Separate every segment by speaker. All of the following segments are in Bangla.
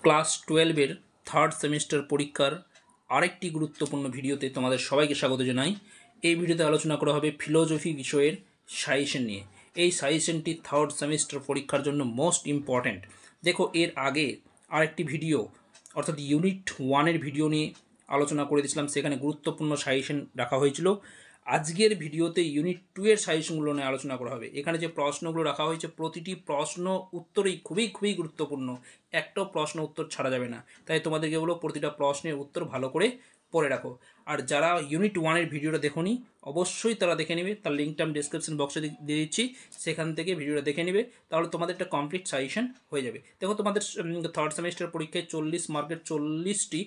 Speaker 1: ক্লাস 12-এর থার্ড সেমিস্টার পরীক্ষার আরেকটি গুরুত্বপূর্ণ ভিডিওতে তোমাদের সবাইকে স্বাগত জানাই। এই ভিডিওতে আলোচনা করা হবে ফিলোজফি বিষয়ের সাজেশন নিয়ে। এই সাজেশনটি থার্ড সেমিস্টার পরীক্ষার জন্য মোস্ট ইম্পর্ট্যান্ট। দেখো, এর আগে আরেকটি ভিডিও অর্থাৎ ইউনিট 1-এর ভিডিও নিয়ে আলোচনা করে দিয়েছিলাম, সেখানে গুরুত্বপূর্ণ সাজেশন রাখা হয়েছিল। আজকের ভিডিওতে ইউনিট 2-এর সাজেশনগুলো নিয়ে আলোচনা করা হবে। এখানে যে প্রশ্নগুলো রাখা হয়েছে প্রতিটি প্রশ্ন উত্তরই খুবই গুরুত্বপূর্ণ, একটাও প্রশ্ন উত্তর ছাড়া যাবে না। তাই তোমাদেরকে বলবো প্রতিটা প্রশ্নের উত্তর ভালো করে পড়ে রাখো। আর যারা ইউনিট 1-এর ভিডিওটা দেখোনি অবশ্যই তারা দেখে নেবে, তার লিঙ্কটা আমি ডিসক্রিপশন বক্সে দিয়ে দিচ্ছি, সেখান থেকে ভিডিওটা দেখে নেবে, তাহলে তোমাদের একটা কমপ্লিট সাজেশন হয়ে যাবে। দেখো, তোমাদের থার্ড সেমিস্টার পরীক্ষায় 40 মার্কের 40টি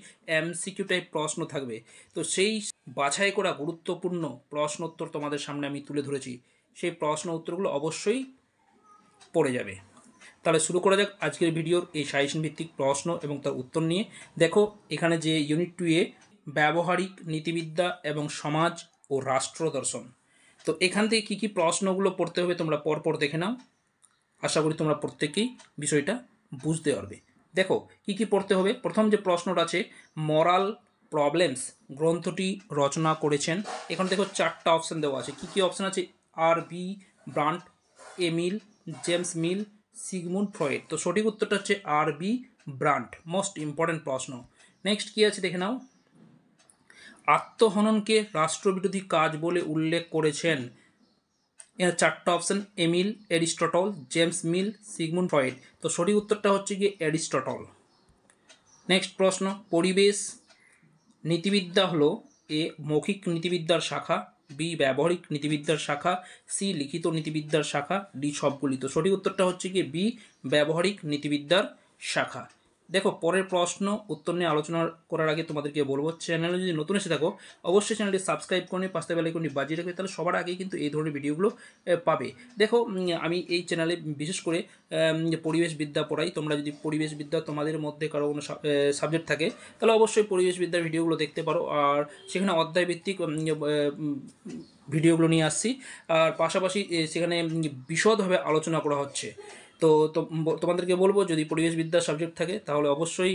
Speaker 1: MCQ টাইপ প্রশ্ন থাকবে। তো সেই বাছাই করা গুরুত্বপূর্ণ প্রশ্ন উত্তর তোমাদের সামনে আমি তুলে ধরেছি, সেই প্রশ্ন উত্তরগুলো অবশ্যই পড়ে যাবে। তাহলে শুরু করা যাক আজকের ভিডিওর এই সাজেশন ভিত্তিক প্রশ্ন এবং তার উত্তর নিয়ে। দেখো, এখানে যে ইউনিট 2-এ ব্যবহারিক নীতিবিদ্যা এবং সমাজ ও রাষ্ট্র দর্শন, তো এখান থেকে কী কী প্রশ্নগুলো পড়তে হবে তোমরা পরপর দেখে নাও। আশা করি তোমরা প্রত্যেকেই বিষয়টা বুঝতে পারবে। দেখো কী কী পড়তে হবে। প্রথম যে প্রশ্নটা আছে, মরাল প্রবলেমস গ্রন্থটি রচনা করেছেন। এখানে দেখো 4টা অপশান দেওয়া আছে। কী কী অপশান আছে? R.B. Brandt, Emile, James Mill, Sigmund Freud. তো সঠিক উত্তরটা হচ্ছে R.B. ব্রান্ট। মোস্ট ইম্পর্ট্যান্ট প্রশ্ন। নেক্সট কী আছে দেখে নাও। আত্মহননকে রাষ্ট্রবিরোধী কাজ বলে উল্লেখ করেছেন। এর 4টা option, Emile, Aristotle, James Mill, Sigmund Freud. তো সঠিক উত্তরটা হচ্ছে গিয়ে অ্যারিস্টটল। নেক্সট প্রশ্ন, পরিবেশ নীতিবিদ্যা হলো এ মৌখিক নীতিবিদ্যার শাখা, বি ব্যবহারিক নীতিবিদ্যার শাখা, সি লিখিত নীতিবিদ্যার শাখা, ডি সবগুলি। তো সঠিক উত্তরটা হচ্ছে গিয়ে বি ব্যবহারিক নীতিবিদ্যার শাখা। দেখো, পরের প্রশ্ন উত্তর নিয়ে আলোচনা করার আগে তোমাদেরকে বলবো, চ্যানেলে যদি নতুন এসে থাকো অবশ্যই চ্যানেলটি সাবস্ক্রাইব করে নিয়ে পাশে বেল আইকনটি বাজিয়ে রাখবে, তাহলে সবার আগেই কিন্তু এই ধরনের ভিডিওগুলো পাবে। দেখো, আমি এই চ্যানেলে বিশেষ করে পরিবেশবিদ্যা পড়াই। তোমরা যদি পরিবেশবিদ্যা তোমাদের মধ্যে কারো কোনো সাবজেক্ট থাকে তাহলে অবশ্যই পরিবেশবিদ্যার ভিডিওগুলো দেখতে পারো। আর সেখানে অধ্যায়ভিত্তিক ভিডিওগুলো নিয়ে আসছি, আর পাশাপাশি সেখানে বিশদভাবে আলোচনা করা হচ্ছে। তো তোমাদেরকে বলবো, যদি পরিবেশবিদ্যার সাবজেক্ট থাকে তাহলে অবশ্যই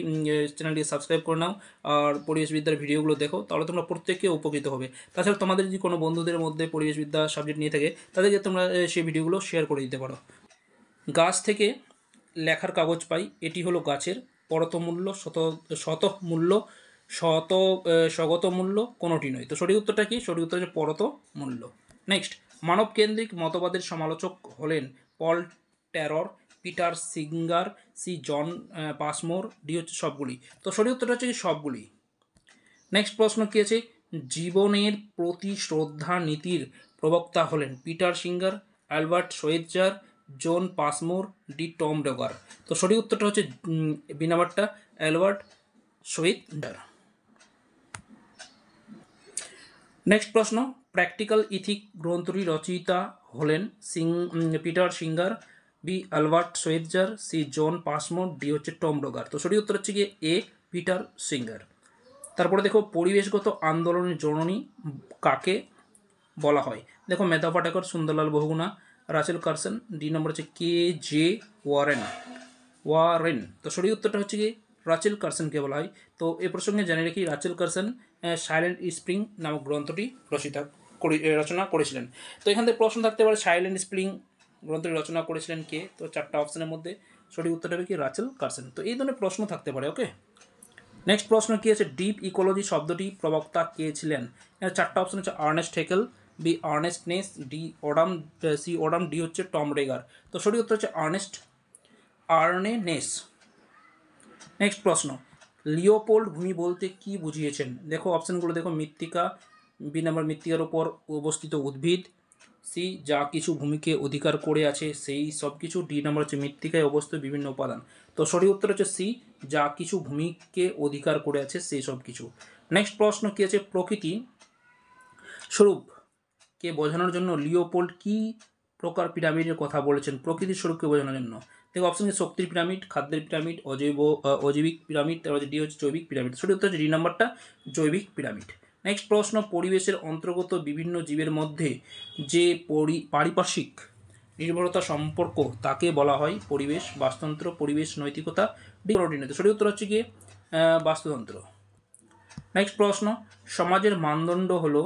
Speaker 1: চ্যানেলটি সাবস্ক্রাইব করে নাও আর পরিবেশবিদ্যার ভিডিওগুলো দেখো, তাহলে তোমরা প্রত্যেককে উপকৃত হবে। তাছাড়া তোমাদের যদি কোনো বন্ধুদের মধ্যে পরিবেশবিদ্যা সাবজেক্ট নিয়ে থাকে তাদেরকে তোমরা সেই ভিডিওগুলো শেয়ার করে দিতে পারো। গাছ থেকে লেখার কাগজ পাই, এটি হলো গাছের পরতমূল্য, স্বগত মূল্য কোনোটি নয়। তো সঠিক উত্তরটা কি? সঠিক উত্তর হচ্ছে পরত মূল্য। নেক্সট, মানবকেন্দ্রিক মতবাদের সমালোচক হলেন পল ট্যারর, Peter singer, C John Passmore, D হচ্ছে সবগুলি। তো সঠিক উত্তরটা হচ্ছে কি সবগুলি। নেক্সট প্রশ্ন কী আছে, জীবনের প্রতি শ্রদ্ধা নীতির প্রবক্তা হলেন Peter Singer, Albert Schweitzer, John Passmore, D Tom ডগার। তো সঠিক উত্তরটা হচ্ছে বি নাম্বারটা, অ্যালবার্ট শোয়েৎজার। নেক্সট প্রশ্ন, প্র্যাকটিক্যাল ইথিক গ্রন্থটি রচয়িতা হলেন Peter Singer, B Albert Schweitzer, C John Passmore, D হচ্ছে টম ডগার। তো সঠিক উত্তর হচ্ছে গিয়ে এ পিটার সিঙ্গার। তারপরে দেখো, পরিবেশগত আন্দোলনের জননী কাকে বলা হয়? দেখো, Medha Patkar, Sunderlal Bahuguna, Rachel Carson, D number হচ্ছে K.J. ওয়ারেন। তো সঠিক উত্তরটা হচ্ছে কি রাচেল কার্সনকে বলা হয়। তো এ প্রসঙ্গে জানিয়ে রাখি, রাচেল কার্সন সাইলেন্ট স্প্রিং নামক গ্রন্থটি রচনা করেছিলেন। তো এখান থেকে প্রশ্ন থাকতে পারে, সাইলেন্ট স্প্রিং গ্রন্থটি রচনা করেছিলেন কে? তো 4টা অপশানের মধ্যে সঠিক উত্তরটা হবে কি রাচেল কার্সন। তো এই ধরনের প্রশ্ন থাকতে পারে। ওকে, নেক্সট প্রশ্ন কী আছে, ডিপ ইকোলজি শব্দটি প্রবক্তা কে ছিলেন? এর 4টা অপশন হচ্ছে Ernest Haeckel, B Ernest Naess, C Odum, D হচ্ছে টম ডেগার। তো সঠিক উত্তর হচ্ছে আর্নে নেস। নেক্সট প্রশ্ন, লিওপোল্ড ভূমি বলতে কি বুঝিয়েছেন? দেখো অপশানগুলো দেখো, মৃত্তিকা, বি নাম্বার মৃত্তিকার ওপর অবস্থিত উদ্ভিদ, সি যা কিছু ভূমিকে অধিকার করে আছে সেই সব কিছু, ডি নাম্বার হচ্ছে মৃত্তিকায় অবস্থিত বিভিন্ন উপাদান। তো সঠিক উত্তর হচ্ছে সি যা কিছু ভূমিকে অধিকার করে আছে সেই সব কিছু। নেক্সট প্রশ্ন কী আছে, প্রকৃতি স্বরূপকে বোঝানোর জন্য লিওপোল্ড কি প্রকার পিরামিডের কথা বলেছেন? প্রকৃতির স্বরূপকে বোঝানোর জন্য দেখো অপশন কি শক্তির পিরামিড, খাদ্যের পিরামিড, অজৈবিক পিরামিড, তারপরে ডি হচ্ছে জৈবিক পিরামিড। সঠিক উত্তর হচ্ছে ডি নাম্বারটা, জৈবিক পিরামিড। নেক্সট প্রশ্ন, পরিবেশের অন্তর্গত বিভিন্ন জীবের মধ্যে যে পারিপার্শ্বিক নির্ভরতা সম্পর্ক তাকে বলা হয় পরিবেশ বাস্তুতন্ত্র, পরিবেশ নৈতিকতা, ডি কোনোটি নয়। তো সঠিক উত্তর হচ্ছে গিয়ে বাস্তুতন্ত্র। নেক্সট প্রশ্ন, সমাজের মানদণ্ড হলো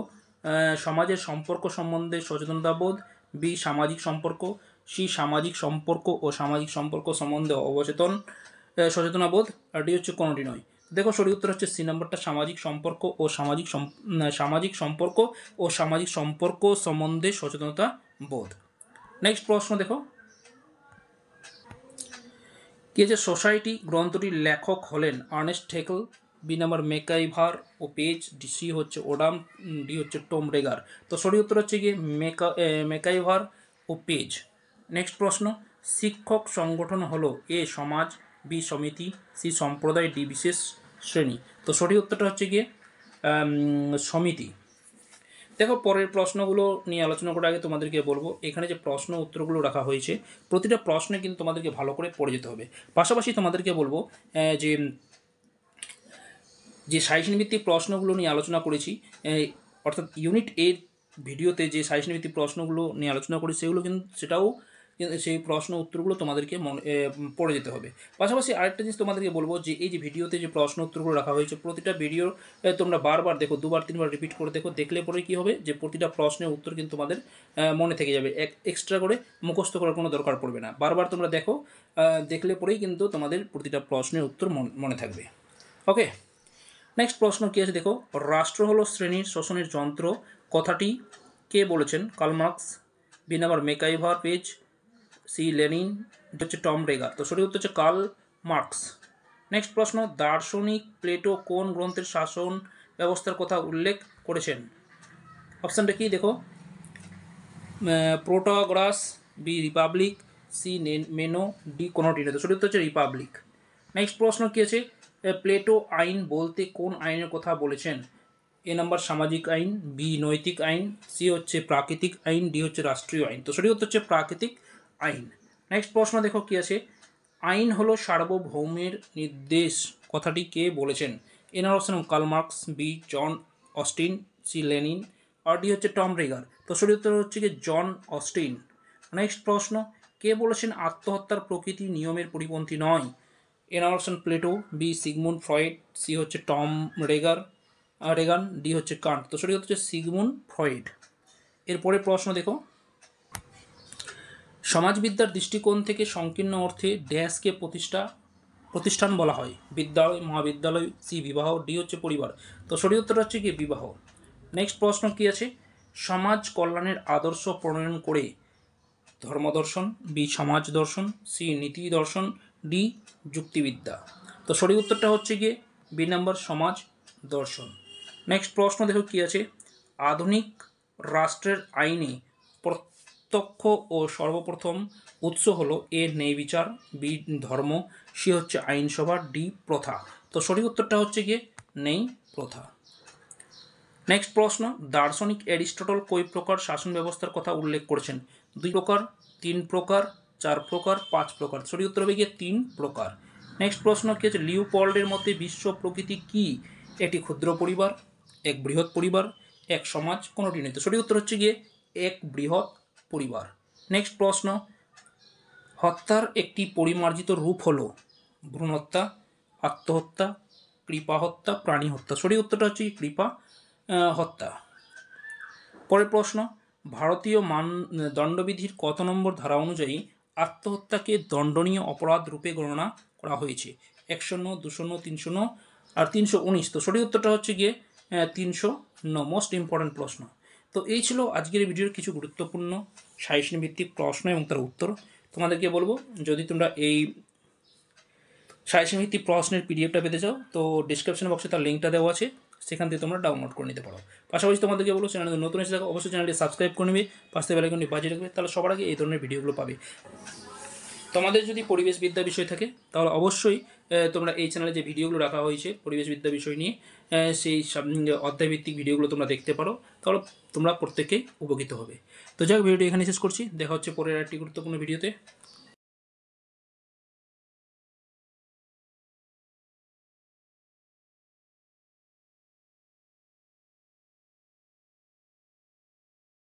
Speaker 1: সমাজের সম্পর্ক সম্বন্ধে সচেতনতাবোধ, বি সামাজিক সম্পর্ক, সি সামাজিক সম্পর্ক ও সামাজিক সম্পর্ক সম্বন্ধে সচেতনাবোধ, আর ডি হচ্ছে কোনোটি নয়। দেখো সঠিক উত্তর হচ্ছে সি নাম্বারটা, সামাজিক সম্পর্ক ও সামাজিক সম্পর্ক ও সামাজিক সম্পর্ক সম্বন্ধে সচেতনতা বোধ। নেক্সট প্রশ্ন দেখো কি যে সোসাইটি গ্রন্থটির লেখক হলেন আর্নেস্ট হেকেল, বি নাম্বার মেকাইভার ও পেজ, সি হচ্ছে ওডাম, ডি হচ্ছে টম রেগার। তো সঠিক উত্তর হচ্ছে গিয়ে মেকাইভার ও পেজ। নেক্সট প্রশ্ন, শিক্ষক সংগঠন হলো এ সমাজ, বি সমিতি, সি সম্প্রদায়, ডি বিশেষ শ্রেণী। তো সঠিক উত্তরটা হচ্ছে গিয়ে সমিতি। দেখো পরের প্রশ্নগুলো নিয়ে আলোচনা করার আগে তোমাদেরকে বলবো, এখানে যে প্রশ্ন উত্তরগুলো রাখা হয়েছে প্রতিটা প্রশ্নে কিন্তু তোমাদেরকে ভালো করে পড়ে যেতে হবে। পাশাপাশি তোমাদেরকে বলবো যে সাজেশন ভিত্তিক প্রশ্নগুলো নিয়ে আলোচনা করেছি, অর্থাৎ ইউনিট এর ভিডিওতে যে সাজেশন ভিত্তিক প্রশ্নগুলো নিয়ে আলোচনা করেছি সেগুলো কিন্তু সেই প্রশ্ন উত্তরগুলো তোমাদেরকে পড়ে যেতে হবে। পাশাপাশি আরেকটা জিনিস তোমাদেরকে বলবো যে এই যে ভিডিওতে যে প্রশ্ন উত্তরগুলো রাখা হয়েছে প্রতিটা ভিডিও তোমরা বারবার দেখো, 2-3বার রিপিট করে দেখো, দেখলে পরে কী হবে যে প্রতিটা প্রশ্নের উত্তর কিন্তু তোমাদের মনে থেকে যাবে, এক্সট্রা করে মুখস্থ করার কোনো দরকার পড়বে না। বারবার তোমরা দেখো, দেখলে পরেই কিন্তু তোমাদের প্রতিটা প্রশ্নের উত্তর মনে থাকবে। ওকে, নেক্সট প্রশ্ন কী আছে দেখো, রাষ্ট্র হলো শ্রেণীর শোষণের যন্ত্র কথাটি কে বলেছেন? Karl Marx, B number MacIver Page, C Lenin, হচ্ছে টম রেগার। তো সঠিক উত্তর হচ্ছে কার্ল মার্কস। নেক্সট প্রশ্ন, দার্শনিক প্লেটো কোন গ্রন্থের শাসন ব্যবস্থার কথা উল্লেখ করেছেন? অপশানটা কি দেখো, প্রোটাগরাস, বি রিপাবলিক, সি মেনো, ডি কোনোটি নয়। তো সঠিক উত্তর হচ্ছে রিপাবলিক। নেক্সট প্রশ্ন কী আছে, প্লেটো আইন বলতে কোন আইনের কথা বলেছেন? এ নাম্বার সামাজিক আইন, বি নৈতিক আইন, সি হচ্ছে প্রাকৃতিক আইন, ডি হচ্ছে রাষ্ট্রীয় আইন। তো সঠিক উত্তর হচ্ছে প্রাকৃতিক আইন। নেক্সট প্রশ্ন দেখো কী আছে, আইন হলো সার্বভৌমের নির্দেশ কথাটি কে বলেছেন? A number option Karl Marx, B John Austin, C Lenin, আর ডি হচ্ছে টম রেগার। তো সঠিক উত্তর হচ্ছে কি জন অস্টিন। নেক্সট প্রশ্ন, কে বলেছেন আত্মহত্যার প্রকৃতি নিয়মের পরিপন্থী নয়? A number option Plato, B Sigmund Freud, C হচ্ছে টম রেগান, ডি হচ্ছে কান্ট। তো সঠিক হচ্ছে সিগমুন্ড ফ্রয়েড। এরপরে প্রশ্ন দেখো, সমাজবিদ্যার দৃষ্টিকোণ থেকে সংকীর্ণ অর্থে ড্যাশকে প্রতিষ্ঠান বলা হয়? বিদ্যালয়, মহাবিদ্যালয়, সি বিবাহ, ডি হচ্ছে পরিবার। তো সঠিক উত্তর হচ্ছে কি বিবাহ। নেক্সট প্রশ্ন কি আছে, সমাজ কল্যাণের আদর্শ প্রণয়ন করে ধর্মদর্শন, বি সমাজ দর্শন, সি নীতি দর্শন, ডি যুক্তিবিদ্যা। তো সঠিক উত্তরটা হচ্ছে গিয়ে বি নাম্বার সমাজ দর্শন। নেক্সট প্রশ্ন দেখো কি আছে, আধুনিক রাষ্ট্রের আইনে প্রত্যক্ষ ও সর্বপ্রথম উৎস হলো এ ন্যায় বিচার, বি ধর্ম, সি হচ্ছে আইনসভা, ডি প্রথা। তো সঠিক উত্তরটা হচ্ছে গিয়ে ন্যায় প্রথা। নেক্সট প্রশ্ন, দার্শনিক অ্যারিস্টটল কয় প্রকার শাসন ব্যবস্থার কথা উল্লেখ করেছেন? 2 প্রকার, 3 প্রকার, 4 প্রকার, 5 প্রকার। সঠিক উত্তর হবে গিয়ে 3 প্রকার। নেক্সট প্রশ্ন কি হচ্ছে, লিওপোল্ডের মতে বিশ্ব প্রকৃতি কি? একটি ক্ষুদ্র পরিবার, এক বৃহৎ পরিবার, এক সমাজ, কোনোটি নেই। তো সঠিক উত্তর হচ্ছে গিয়ে এক বৃহৎ পরিবার। নেক্সট প্রশ্ন, হত্যার একটি পরিমার্জিত রূপ হলো ভ্রূণ হত্যা, আত্মহত্যা, কৃপা হত্যা, প্রাণী হত্যা। সঠিক উত্তরটা হচ্ছে কৃপা হত্যা। পরের প্রশ্ন, ভারতীয় দণ্ডবিধির কত নম্বর ধারা অনুযায়ী আত্মহত্যাকে দণ্ডনীয় অপরাধ রূপে গণনা করা হয়েছে? 109, 209, 309 আর 319। তো সঠিক উত্তরটা হচ্ছে গিয়ে 309, মোস্ট ইম্পর্ট্যান্ট প্রশ্ন। তো এই ছিল আজকের ভিডিওর কিছু গুরুত্বপূর্ণ সাজেশন ভিত্তিক প্রশ্ন এবং তার উত্তর। তোমাদেরকে বলবো যদি তোমরা এই সাজেশন ভিত্তিক প্রশ্নের পিডিএফটা পেতে চাও তো ডিসক্রিপশন বক্সে তার লিঙ্কটা দেওয়া আছে, সেখান থেকে তোমরা ডাউনলোড করে নিতে পারো। পাশাপাশি তোমাদেরকে বলবো চ্যানেলে নতুন এসে থাকো অবশ্যই চ্যানেলটি সাবস্ক্রাইব করে নেবে, পাশে বেল আইকনটি বাজিয়ে রাখবে, তাহলে সবার আগে এই ধরনের ভিডিওগুলো পাবে। তোমাদের যদি পরিবেশবিদ্যা বিষয় থাকে তাহলে অবশ্যই তোমরা এই চ্যানেলে যে ভিডিওগুলো রাখা হয়েছে পরিবেশবিদ্যা বিষয় নিয়ে সেই অধ্যায়ভিত্তিক ভিডিওগুলো তোমরা দেখতে পারো, তাহলে তোমরা প্রত্যেকেই উপকৃত হবে। তো যাক, ভিডিওটি এখানে শেষ করছি, দেখা হচ্ছে পরের একটি গুরুত্বপূর্ণ ভিডিওতে।